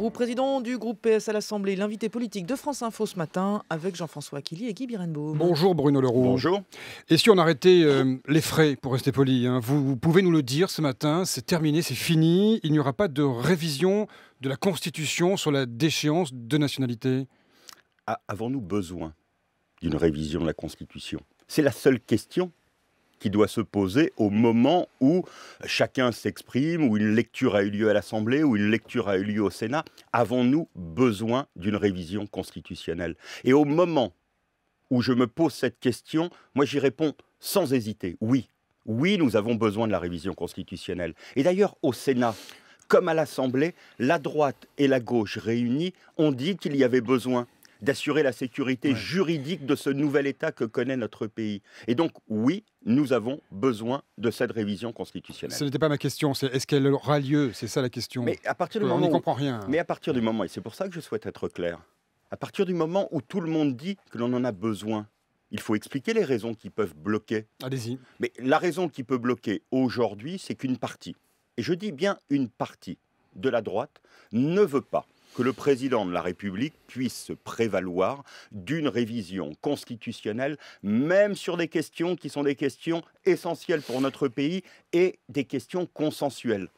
Leroux, président du groupe PS à l'Assemblée, l'invité politique de France Info ce matin avec Jean-François Aquili et Guy Birenbaum. Bonjour Bruno Leroux. Bonjour. Et si on arrêtait les frais, pour rester poli, vous pouvez nous le dire ce matin, c'est terminé, c'est fini, il n'y aura pas de révision de la Constitution sur la déchéance de nationalité? Avons-nous besoin d'une révision de la Constitution? C'est la seule question qui doit se poser au moment où chacun s'exprime, où une lecture a eu lieu à l'Assemblée, où une lecture a eu lieu au Sénat. Avons-nous besoin d'une révision constitutionnelle? Et au moment où je me pose cette question, moi j'y réponds sans hésiter, oui. Oui, nous avons besoin de la révision constitutionnelle. Et d'ailleurs, au Sénat, comme à l'Assemblée, la droite et la gauche réunies ont dit qu'il y avait besoin d'assurer la sécurité juridique de ce nouvel État que connaît notre pays. Et donc, oui, nous avons besoin de cette révision constitutionnelle. Ce n'était pas ma question, c'est est-ce qu'elle aura lieu? C'est ça la question. Mais à partir du on moment n'y comprend rien. Mais à partir du moment, et c'est pour ça que je souhaite être clair, à partir du moment où tout le monde dit que l'on en a besoin, il faut expliquer les raisons qui peuvent bloquer. Allez-y. Mais la raison qui peut bloquer aujourd'hui, c'est qu'une partie, et je dis bien une partie de la droite, ne veut pas que le président de la République puisse se prévaloir d'une révision constitutionnelle, même sur des questions qui sont des questions essentielles pour notre pays et des questions consensuelles.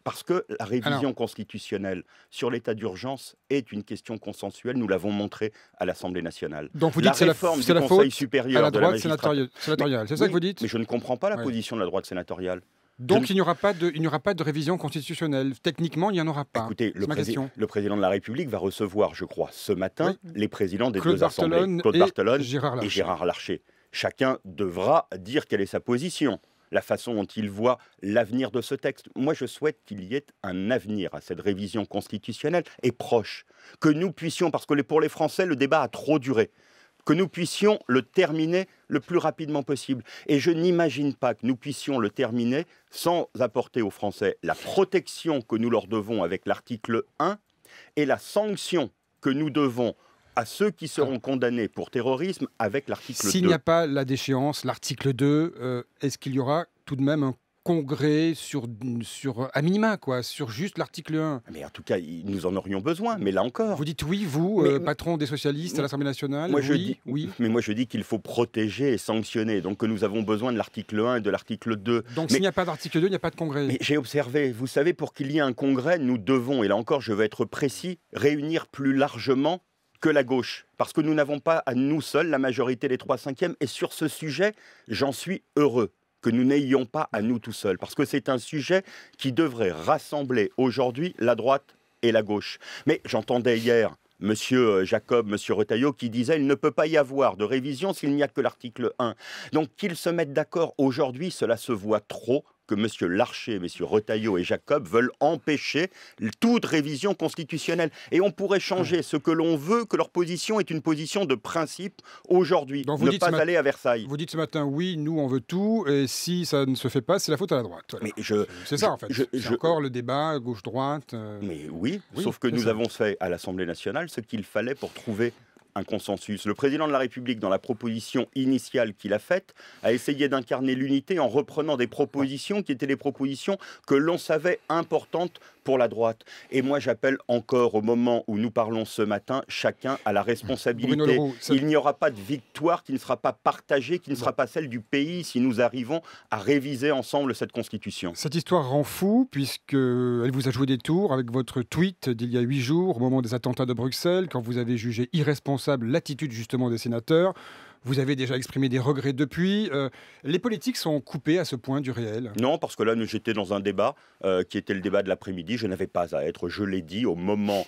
Parce que la révision constitutionnelle sur l'état d'urgence est une question consensuelle, nous l'avons montré à l'Assemblée nationale. Donc vous dites que c'est la faute supérieur à la de droite sénatoriale, c'est ça que vous dites? Mais je ne comprends pas la position de la droite sénatoriale. Donc il n'y aura pas de révision constitutionnelle. Techniquement, il n'y en aura pas. Écoutez, le président de la République va recevoir, je crois, ce matin, les présidents des deux assemblées, Claude Barthelone et Gérard Larcher. Chacun devra dire quelle est sa position, la façon dont il voit l'avenir de ce texte. Moi, je souhaite qu'il y ait un avenir à cette révision constitutionnelle et proche. Que nous puissions, parce que pour les Français, le débat a trop duré, que nous puissions le terminer le plus rapidement possible. Et je n'imagine pas que nous puissions le terminer sans apporter aux Français la protection que nous leur devons avec l'article 1 et la sanction que nous devons à ceux qui seront condamnés pour terrorisme avec l'article 2. S'il n'y a pas la déchéance, l'article 2, est-ce qu'il y aura tout de même un congrès sur à minima, sur juste l'article 1? Mais en tout cas, nous en aurions besoin, mais là encore. Vous dites oui, vous, patron des socialistes à l'Assemblée nationale? Moi, oui. Mais moi je dis qu'il faut protéger et sanctionner, donc que nous avons besoin de l'article 1 et de l'article 2. Donc s'il n'y a pas d'article 2, il n'y a pas de congrès? Mais j'ai observé, vous savez, pour qu'il y ait un congrès, nous devons, et là encore je vais être précis, réunir plus largement que la gauche, parce que nous n'avons pas à nous seuls la majorité des 3/5, et sur ce sujet, j'en suis heureux que nous n'ayons pas à nous tout seuls, parce que c'est un sujet qui devrait rassembler aujourd'hui la droite et la gauche. Mais j'entendais hier Monsieur Jacob, Monsieur Retailleau, qui disait qu'il ne peut pas y avoir de révision s'il n'y a que l'article 1. Donc qu'ils se mettent d'accord aujourd'hui, cela se voit trop que M. Larcher, M. Retailleau et Jacob veulent empêcher toute révision constitutionnelle. Et on pourrait changer ce que l'on veut, que leur position est une position de principe aujourd'hui, ne pas aller à Versailles. Vous dites ce matin, oui, nous on veut tout, et si ça ne se fait pas, c'est la faute à la droite. Voilà. Mais c'est ça en fait, c'est encore le débat gauche-droite. Mais oui, sauf que nous avons fait à l'Assemblée nationale ce qu'il fallait pour trouver un consensus. Le président de la République, dans la proposition initiale qu'il a faite, a essayé d'incarner l'unité en reprenant des propositions qui étaient des propositions que l'on savait importantes pour la droite. Et moi, j'appelle encore, au moment où nous parlons ce matin, chacun à la responsabilité. Leroux, il n'y aura pas de victoire qui ne sera pas partagée, qui ne sera pas celle du pays si nous arrivons à réviser ensemble cette Constitution. Cette histoire rend fou, puisqu'elle vous a joué des tours avec votre tweet d'il y a 8 jours, au moment des attentats de Bruxelles, quand vous avez jugé irresponsable l'attitude justement des sénateurs. Vous avez déjà exprimé des regrets depuis. Les politiques sont coupés à ce point du réel? Non, parce que là, j'étais dans un débat qui était le débat de l'après-midi. Je n'avais pas à être, je l'ai dit, au moment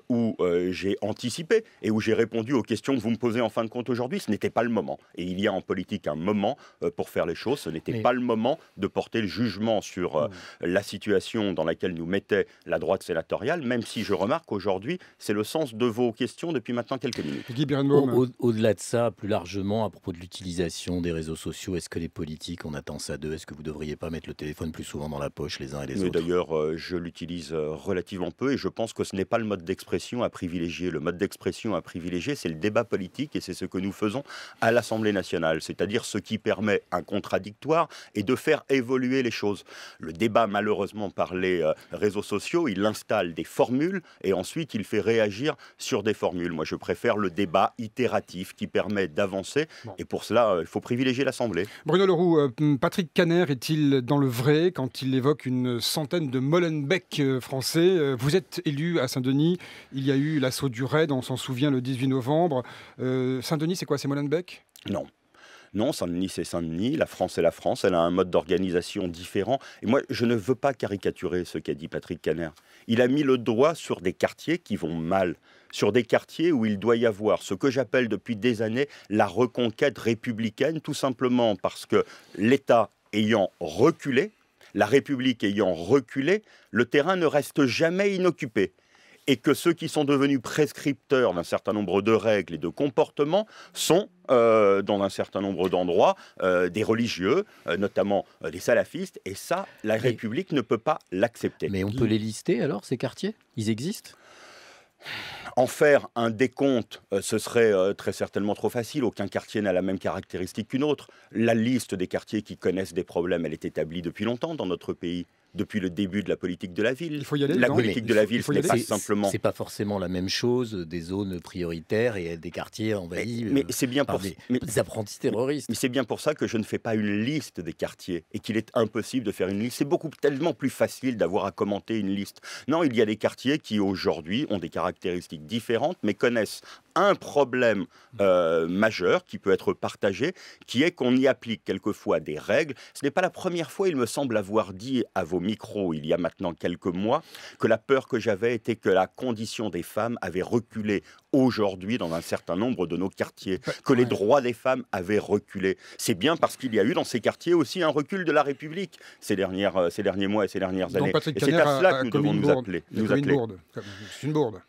où j'ai anticipé et où j'ai répondu aux questions que vous me posez en fin de compte aujourd'hui. Ce n'était pas le moment. Et il y a en politique un moment pour faire les choses. Ce n'était pas le moment de porter le jugement sur la situation dans laquelle nous mettait la droite sénatoriale, même si je remarque qu'aujourd'hui, c'est le sens de vos questions depuis maintenant quelques minutes. Guy Birenbaum. Au-delà de ça, plus largement, à propos de l'utilisation des réseaux sociaux, est-ce que les politiques, on attend ça d'eux? Est-ce que vous ne devriez pas mettre le téléphone plus souvent dans la poche les uns et les autres? D'ailleurs, je l'utilise relativement peu et je pense que ce n'est pas le mode mode d'expression à privilégier. Le mode d'expression à privilégier, c'est le débat politique et c'est ce que nous faisons à l'Assemblée nationale, c'est-à-dire ce qui permet un contradictoire et de faire évoluer les choses. Le débat, malheureusement, par les réseaux sociaux, il installe des formules et ensuite il fait réagir sur des formules. Moi, je préfère le débat itératif qui permet d'avancer et pour cela, il faut privilégier l'Assemblée. Bruno Le Roux, Patrick Caner est-il dans le vrai quand il évoque une centaine de Molenbeek français? Vous êtes élu à Saint-Denis, il y a eu l'assaut du RAID, on s'en souvient, le 18 novembre. Saint-Denis, c'est quoi, c'est Molenbeek? Non. Non, Saint-Denis, c'est Saint-Denis. La France, c'est la France. Elle a un mode d'organisation différent. Et moi, je ne veux pas caricaturer ce qu'a dit Patrick Caner. Il a mis le doigt sur des quartiers qui vont mal, sur des quartiers où il doit y avoir ce que j'appelle depuis des années la reconquête républicaine, tout simplement parce que l'État ayant reculé, la République ayant reculé, le terrain ne reste jamais inoccupé. Et que ceux qui sont devenus prescripteurs d'un certain nombre de règles et de comportements sont, dans un certain nombre d'endroits, des religieux, notamment des salafistes. Et ça, la République ne peut pas l'accepter. Mais on peut les lister alors, ces quartiers? Ils existent? En faire un décompte, ce serait très certainement trop facile. Aucun quartier n'a la même caractéristique qu'une autre. La liste des quartiers qui connaissent des problèmes, elle est établie depuis longtemps dans notre pays. Depuis le début de la politique de la ville. Il faut y aller, la politique de la ville, ce n'est pas simplement... C'est pas forcément la même chose, des zones prioritaires et des quartiers envahis mais c'est bien pour des apprentis terroristes. Mais c'est bien pour ça que je ne fais pas une liste des quartiers et qu'il est impossible de faire une liste. C'est tellement plus facile d'avoir à commenter une liste. Non, il y a des quartiers qui aujourd'hui ont des caractéristiques différentes mais connaissent un problème majeur qui peut être partagé, qui est qu'on y applique quelquefois des règles. Ce n'est pas la première fois, il me semble avoir dit à vos micros, il y a maintenant quelques mois, que la peur que j'avais était que la condition des femmes avait reculé aujourd'hui dans un certain nombre de nos quartiers, que les droits des femmes avaient reculé. C'est bien parce qu'il y a eu dans ces quartiers aussi un recul de la République ces derniers mois et ces dernières années. Donc, et c'est à cela que nous devons nous atteler. C'est une bourde.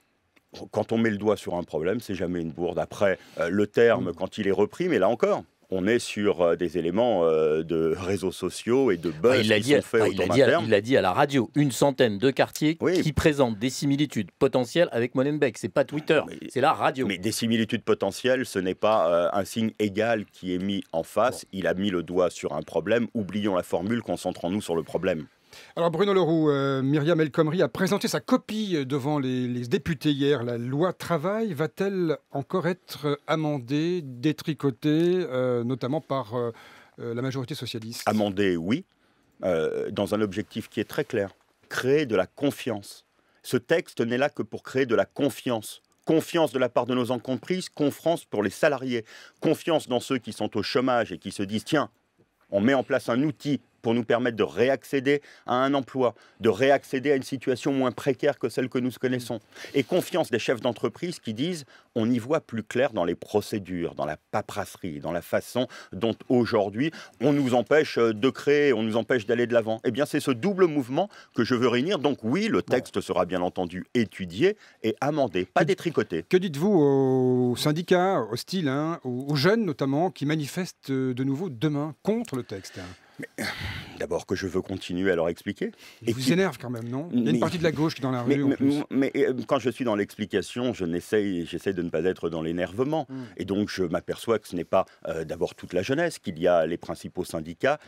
Quand on met le doigt sur un problème, c'est jamais une bourde. Après, le terme, quand il est repris, mais là encore, on est sur des éléments de réseaux sociaux et de buzz qui sont faits autour d'un terme. Il l'a dit à la radio, une centaine de quartiers qui présentent des similitudes potentielles avec Molenbeek. C'est pas Twitter, c'est la radio. Mais des similitudes potentielles, ce n'est pas un signe égal qui est mis en face. Bon. Il a mis le doigt sur un problème. Oublions la formule, concentrons-nous sur le problème. Alors Bruno Le Roux, Myriam El Khomri a présenté sa copie devant les députés hier. La loi travail va-t-elle encore être amendée, détricotée, notamment par la majorité socialiste? Amendée, oui, dans un objectif qui est très clair, créer de la confiance. Ce texte n'est là que pour créer de la confiance. Confiance de la part de nos entreprises, confiance pour les salariés, confiance dans ceux qui sont au chômage et qui se disent « tiens, on met en place un outil pour nous permettre de réaccéder à un emploi, de réaccéder à une situation moins précaire que celle que nous connaissons. » Et confiance des chefs d'entreprise qui disent « on y voit plus clair dans les procédures, dans la paperasserie, dans la façon dont aujourd'hui on nous empêche de créer, on nous empêche d'aller de l'avant. » Eh bien, c'est ce double mouvement que je veux réunir. Donc oui, le texte sera bien entendu étudié et amendé, pas détricoté. Que dites-vous aux syndicats hostiles, aux jeunes notamment, qui manifestent de nouveau demain contre le texte? D'abord que je veux continuer à leur expliquer. Ils vous énervent quand même, non? Il y a une partie de la gauche qui est dans la rue. Mais quand je suis dans l'explication, j'essaie de ne pas être dans l'énervement. Et donc je m'aperçois que ce n'est pas d'abord toute la jeunesse, qu'il y a les principaux syndicats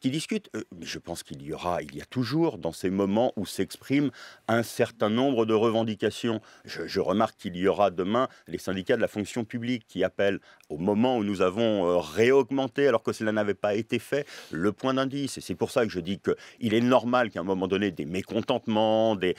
qui discutent. Mais je pense qu'il y a toujours dans ces moments où s'expriment un certain nombre de revendications. Je remarque qu'il y aura demain les syndicats de la fonction publique qui appellent au moment où nous avons réaugmenté, alors que cela n'avait pas été fait, le point d'indice. Et c'est pour ça que je dis qu'il est normal qu'à un moment donné, des mécontentements, des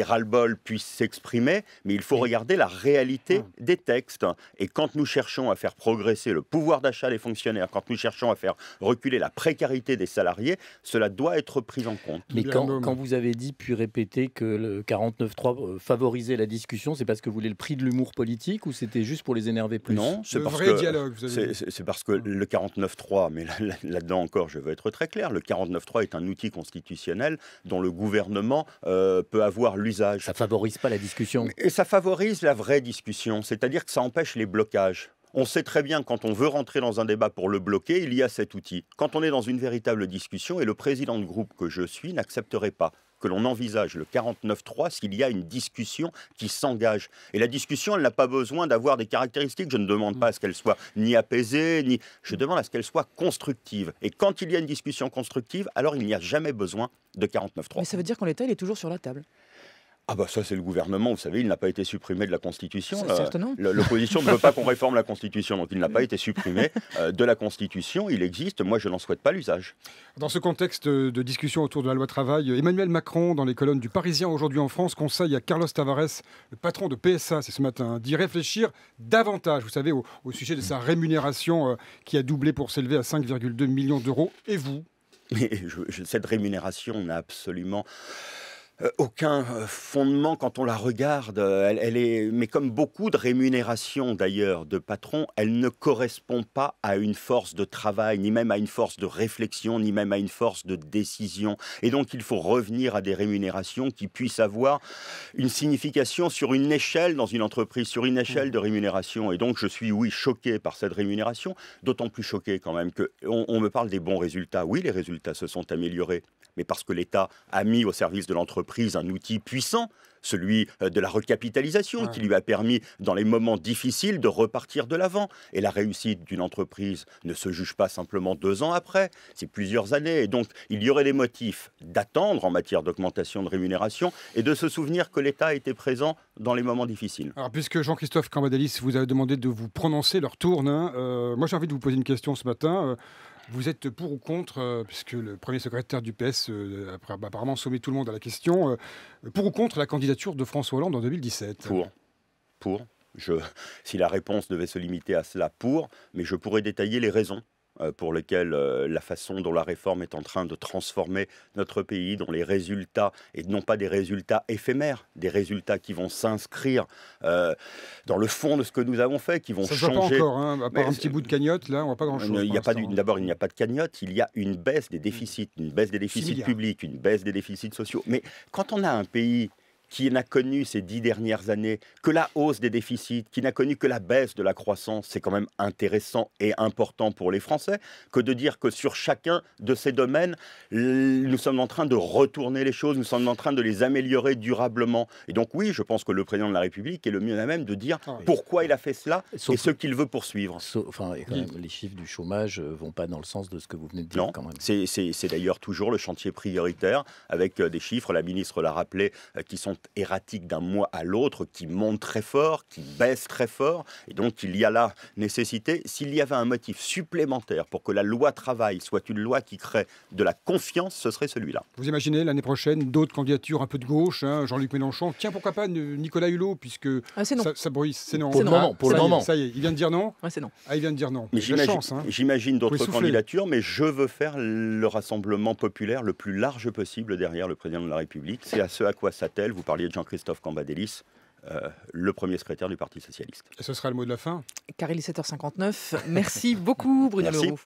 ras-le-bol puissent s'exprimer, mais il faut regarder la réalité des textes. Et quand nous cherchons à faire progresser le pouvoir d'achat des fonctionnaires, quand nous cherchons à faire reculer la précarité des salariés, cela doit être pris en compte. Mais quand vous avez dit, puis répété, que le 49.3 favorisait la discussion, c'est parce que vous voulez le prix de l'humour politique ou c'était juste pour les énerver plus? Non, c'est parce que le 49.3, mais là-dedans encore, je veux être très clair, le 49.3 est un outil constitutionnel dont le gouvernement peut avoir l'usage. Ça ne favorise pas la discussion. Et ça favorise la vraie discussion, c'est-à-dire que ça empêche les blocages. On sait très bien quand on veut rentrer dans un débat pour le bloquer, il y a cet outil. Quand on est dans une véritable discussion, et le président de groupe que je suis n'accepterait pas que l'on envisage le 49.3 s'il y a une discussion qui s'engage. Et la discussion, elle n'a pas besoin d'avoir des caractéristiques. Je ne demande pas à ce qu'elle soit ni apaisée, ni... Je demande à ce qu'elle soit constructive. Et quand il y a une discussion constructive, alors il n'y a jamais besoin de 49.3. Mais ça veut dire qu'en l'état, il est toujours sur la table. Ah bah ça c'est le gouvernement, vous savez, il n'a pas été supprimé de la Constitution. Certes, non. L'opposition ne veut pas qu'on réforme la Constitution, donc il n'a pas été supprimé de la Constitution, il existe, moi je n'en souhaite pas l'usage. Dans ce contexte de discussion autour de la loi travail, Emmanuel Macron, dans les colonnes du Parisien aujourd'hui en France, conseille à Carlos Tavares, le patron de PSA, c'est ce matin, d'y réfléchir davantage, vous savez, au sujet de sa rémunération qui a doublé pour s'élever à 5,2 millions d'euros. Et vous ? Mais cette rémunération n'a absolument... aucun fondement quand on la regarde. Elle est, mais comme beaucoup de rémunérations d'ailleurs de patrons, elle ne correspond pas à une force de travail, ni même à une force de réflexion, ni même à une force de décision. Et donc il faut revenir à des rémunérations qui puissent avoir une signification sur une échelle dans une entreprise, sur une échelle de rémunération. Et donc je suis, oui, choqué par cette rémunération, d'autant plus choqué quand même qu'on me parle des bons résultats. Oui, les résultats se sont améliorés, mais parce que l'État a mis au service de l'entreprise un outil puissant, celui de la recapitalisation, qui lui a permis, dans les moments difficiles, de repartir de l'avant. Et la réussite d'une entreprise ne se juge pas simplement 2 ans après, c'est plusieurs années. Et donc, il y aurait des motifs d'attendre en matière d'augmentation de rémunération et de se souvenir que l'État était présent dans les moments difficiles. Alors, puisque Jean-Christophe Cambadélis vous a demandé de vous prononcer, leur tourne, moi j'ai envie de vous poser une question ce matin. Vous êtes pour ou contre, puisque le premier secrétaire du PS a apparemment sommé tout le monde à la question, pour ou contre la candidature de François Hollande en 2017 ? Pour. Si la réponse devait se limiter à cela, pour, mais je pourrais détailler les raisons pour lesquelles la façon dont la réforme est en train de transformer notre pays, dont les résultats, et non pas des résultats éphémères, des résultats qui vont s'inscrire dans le fond de ce que nous avons fait, qui vont changer. Ça ne se voit pas encore, hein, à part un petit bout de cagnotte, là, on ne voit pas grand-chose. D'abord, il n'y a pas de cagnotte, il y a une baisse des déficits, une baisse des déficits publics, une baisse des déficits sociaux. Mais quand on a un pays qui n'a connu ces 10 dernières années que la hausse des déficits, qui n'a connu que la baisse de la croissance, c'est quand même intéressant et important pour les Français que de dire que sur chacun de ces domaines, nous sommes en train de retourner les choses, nous sommes en train de les améliorer durablement. Et donc oui, je pense que le président de la République est le mieux à même de dire pourquoi il a fait cela et ce qu'il veut poursuivre. Les chiffres du chômage ne vont pas dans le sens de ce que vous venez de dire. Non, quand même. C'est d'ailleurs toujours le chantier prioritaire avec des chiffres, la ministre l'a rappelé, qui sont erratiques d'un mois à l'autre, qui montent très fort, qui baissent très fort. Et donc, il y a la nécessité, s'il y avait un motif supplémentaire pour que la loi travail soit une loi qui crée de la confiance, ce serait celui-là. Vous imaginez l'année prochaine d'autres candidatures un peu de gauche, hein, Jean-Luc Mélenchon, tiens, pourquoi pas Nicolas Hulot, puisque ça bruit, c'est non. Pour le moment. Ça y est, il vient de dire non. C'est non. Il vient de dire non. Mais j'imagine d'autres souffler. candidatures, mais je veux faire le rassemblement populaire le plus large possible derrière le président de la République. C'est à ce à quoi s'attelle, vous parliez de Jean-Christophe Cambadélis, le premier secrétaire du Parti socialiste. Et ce sera le mot de la fin. Car il est 7h59. Merci beaucoup, Bruno Leroux.